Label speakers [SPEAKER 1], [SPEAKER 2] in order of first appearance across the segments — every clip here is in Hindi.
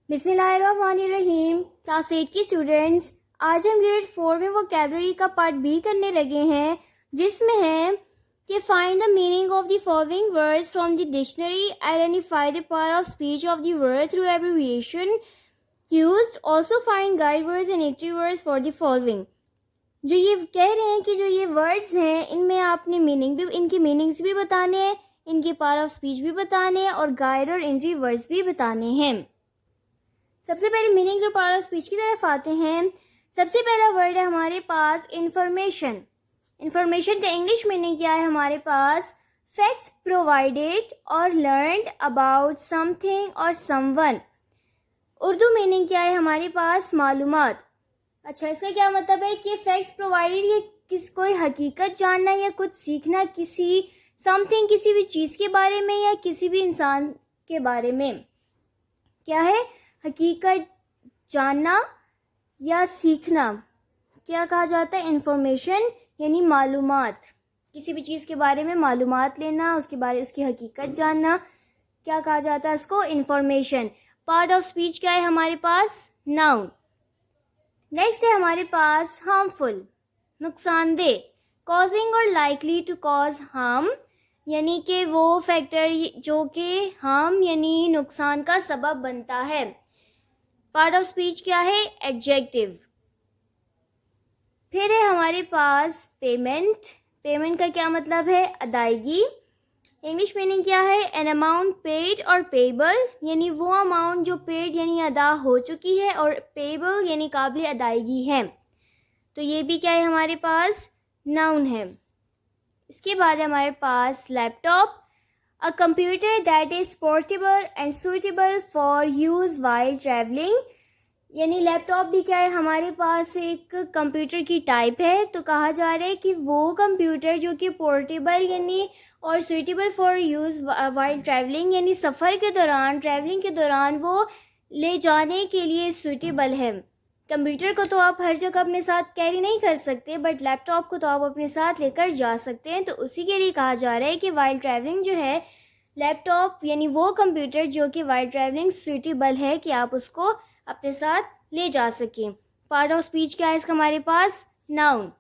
[SPEAKER 1] बिस्मिल्लाहिर्रहमानिर्रहीम। क्लास 8 की स्टूडेंट्स, आज हम ग्रेड 4 में वोकैबुलरी का पार्ट बी करने लगे हैं, जिसमें है कि find the meaning of the following words from the dictionary, identify the part of speech of the word through abbreviation used, also find guide words and active words for the following. जो ये कह रहे हैं कि जो ये वर्ड्स हैं इनमें आपने मीनिंग भी, इनकी मीनिंग्स भी बताने हैं, इनके पार्ट ऑफ स्पीच भी बताने हैं और गाइड और एंट्री वर्ड्स भी बताने हैं। सबसे पहले मीनिंग्स और पार्ट ऑफ स्पीच की तरफ आते हैं। सबसे पहला वर्ड है हमारे पास इंफॉर्मेशन। इंफॉर्मेशन का इंग्लिश मीनिंग क्या है हमारे पास? फैक्ट्स प्रोवाइडेड और लर्नड अबाउट समथिंग और समवन। उर्दू मीनिंग क्या है हमारे पास? मालूमात। अच्छा, इसका क्या मतलब है कि फैक्ट्स प्रोवाइडेड ये कोई हकीकत जानना या कुछ सीखना, किसी समथिंग किसी भी चीज़ के बारे में या किसी भी इंसान के बारे में। क्या है? हकीकत जानना या सीखना क्या कहा जाता है? इंफॉर्मेशन, यानी मालूमात। किसी भी चीज़ के बारे में मालूमात लेना, उसकी हकीकत जानना, क्या कहा जाता है इसको? इंफॉर्मेशन। पार्ट ऑफ स्पीच क्या है हमारे पास? नाउन। नेक्स्ट है हमारे पास हार्मफुल, नुकसानदेह। कॉजिंग और लाइकली टू कॉज हार्म, यानी कि वो फैक्टर जो कि हार्म यानी नुकसान का सबब बनता है। पार्ट ऑफ स्पीच क्या है? एडजेक्टिव। फिर है हमारे पास पेमेंट। पेमेंट का क्या मतलब है? अदायगी। इंग्लिश मीनिंग क्या है? एन अमाउंट पेड और पेबल, यानी वो अमाउंट जो पेड यानी अदा हो चुकी है और पेबल यानी काबिल अदायगी है। तो ये भी क्या है हमारे पास? नाउन है। इसके बाद हमारे पास laptop, a computer that is portable and suitable for use while travelling, यानी लैपटॉप भी क्या है हमारे पास? एक कंप्यूटर की टाइप है। तो कहा जा रहा है कि वो कंप्यूटर जो कि पोर्टेबल यानी और suitable for use while travelling, यानी सफ़र के दौरान, ट्रैवलिंग के दौरान वो ले जाने के लिए सुइटेबल है। कंप्यूटर को तो आप हर जगह अपने साथ कैरी नहीं कर सकते, बट लैपटॉप को तो आप अपने साथ लेकर जा सकते हैं। तो उसी के लिए कहा जा रहा है कि वाइल ट्रैवलिंग जो है, लैपटॉप यानी वो कंप्यूटर जो कि वाइल ट्रैवलिंग सुइटेबल है कि आप उसको अपने साथ ले जा सकें। पार्ट ऑफ स्पीच क्या है इसका हमारे पास? नाउन।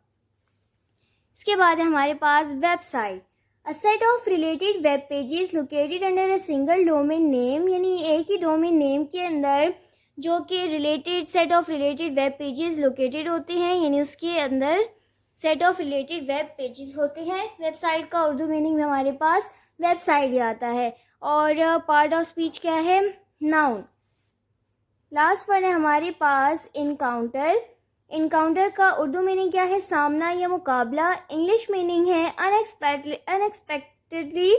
[SPEAKER 1] इसके बाद है हमारे पास website, a set of related web pages located under a single domain name, यानी एक ही डोमेन नेम के अंदर जो कि related set of related web pages located होते हैं, यानी उसके अंदर set of related web pages होते हैं। वेबसाइट का उर्दू मीनिंग में हमारे पास वेबसाइट ही आता है। और पार्ट ऑफ स्पीच क्या है? नाउन। लास्ट वन है हमारे पास इनकाउंटर। इनकाउंटर का उर्दू मीनिंग क्या है? सामना या मुकाबला। इंग्लिश मीनिंग है unexpectedly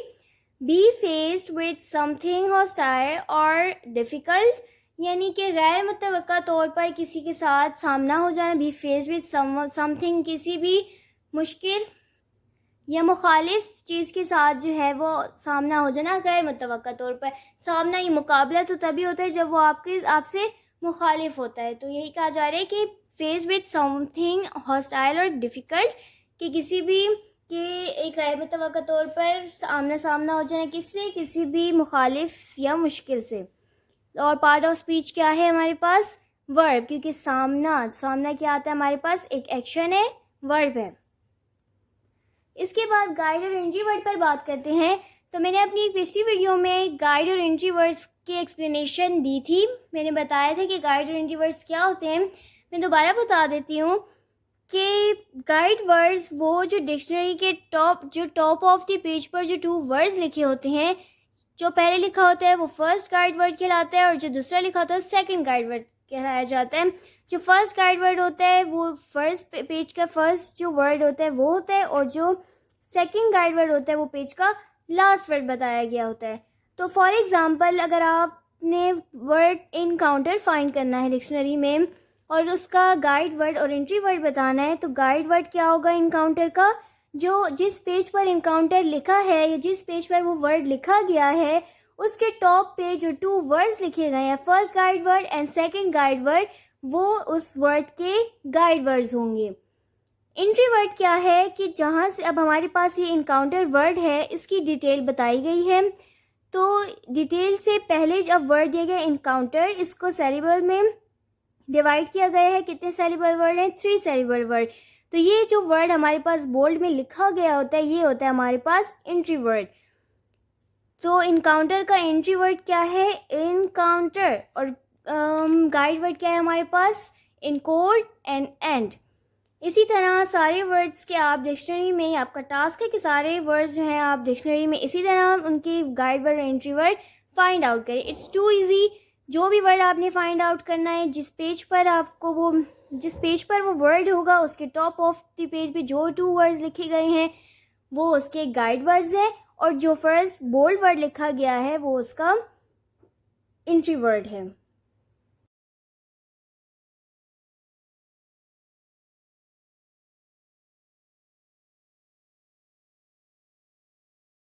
[SPEAKER 1] be faced with something hostile और डिफ़िकल्ट, यानी कि गैर मुतवक्का तौर पर किसी के साथ सामना हो जाना। बी फेस्ड विद समथिंग, किसी भी मुश्किल या मुखालिफ चीज़ के साथ जो है वो सामना हो जाना गैर मुतवक्का तौर पर। सामना या मुकाबला तो तभी होता है जब वो आपसे मुखालिफ होता है। तो यही कहा जा रहा है कि फेस विद समथिंग हॉस्टाइल और डिफ़िकल्ट, कि किसी भी कि एक गैर मुतवक्का तौर पर आमना सामना हो जाना किससे? किसी भी मुखालिफ या मुश्किल से। और पार्ट ऑफ स्पीच क्या है हमारे पास? वर्ब, क्योंकि सामना क्या आता है हमारे पास? एक एक्शन है, वर्ब है। इसके बाद गाइड और एंट्री वर्ड पर बात करते हैं। तो मैंने अपनी पिछली वीडियो में गाइड और एंट्री वर्ड्स की एक्सप्लेनेशन दी थी। मैंने बताया था कि गाइड और एंट्री वर्ड्स क्या होते हैं। मैं दोबारा बता देती हूँ कि गाइड वर्ड्स वो जो डिक्शनरी के टॉप ऑफ द पेज पर जो 2 वर्ड्स लिखे होते हैं, जो पहले लिखा होता है वो फर्स्ट गाइड वर्ड कहलाता है और जो दूसरा लिखा होता है सेकंड गाइड वर्ड कहलाया जाता है। जो फर्स्ट गाइड वर्ड होता है वो फर्स्ट पेज का फर्स्ट जो वर्ड होता है वो होता है, और जो सेकंड गाइड वर्ड होता है वो पेज का लास्ट वर्ड बताया गया होता है। तो फॉर एग्जांपल, अगर आपने वर्ड इनकाउंटर फाइंड करना है डिक्शनरी में और उसका गाइड वर्ड और एंट्री वर्ड बताना है, तो गाइड वर्ड क्या होगा इनकाउंटर का? जो जिस पेज पर इनकाउंटर लिखा है या जिस पेज पर वो वर्ड लिखा गया है उसके टॉप पे जो 2 वर्ड्स लिखे गए हैं, first guide word and second guide word, वो उस वर्ड के गाइड वर्ड्स होंगे। एंट्री वर्ड क्या है कि जहाँ से अब हमारे पास ये इनकाउंटर वर्ड है, इसकी डिटेल बताई गई है। तो डिटेल से पहले जब वर्ड दिया गया इनकाउंटर, इसको सेरिबल में डिवाइड किया गया है। कितने सेरिबल वर्ड हैं? 3 सेरिबल वर्ड। तो ये जो वर्ड हमारे पास बोल्ड में लिखा गया होता है, ये होता है हमारे पास एंट्री वर्ड। तो इनकाउंटर का एंट्री वर्ड क्या है? इनकाउंटर। और गाइड वर्ड क्या है हमारे पास? Encode and and. इसी तरह सारे वर्ड्स के आप डिक्शनरी में, आपका टास्क है कि सारे वर्ड्स जो हैं आप डिक्शनरी में इसी तरह उनकी guide word entry word find out करें। It's too easy. जो भी वर्ड आपने फाइंड आउट करना है, जिस पेज पर वो वर्ड होगा, उसके टॉप ऑफ द पेज पे जो 2 वर्ड्स लिखे गए हैं वो उसके गाइड वर्ड्स हैं, और जो फर्स्ट बोल्ड वर्ड लिखा गया है वो उसका एंट्री वर्ड है।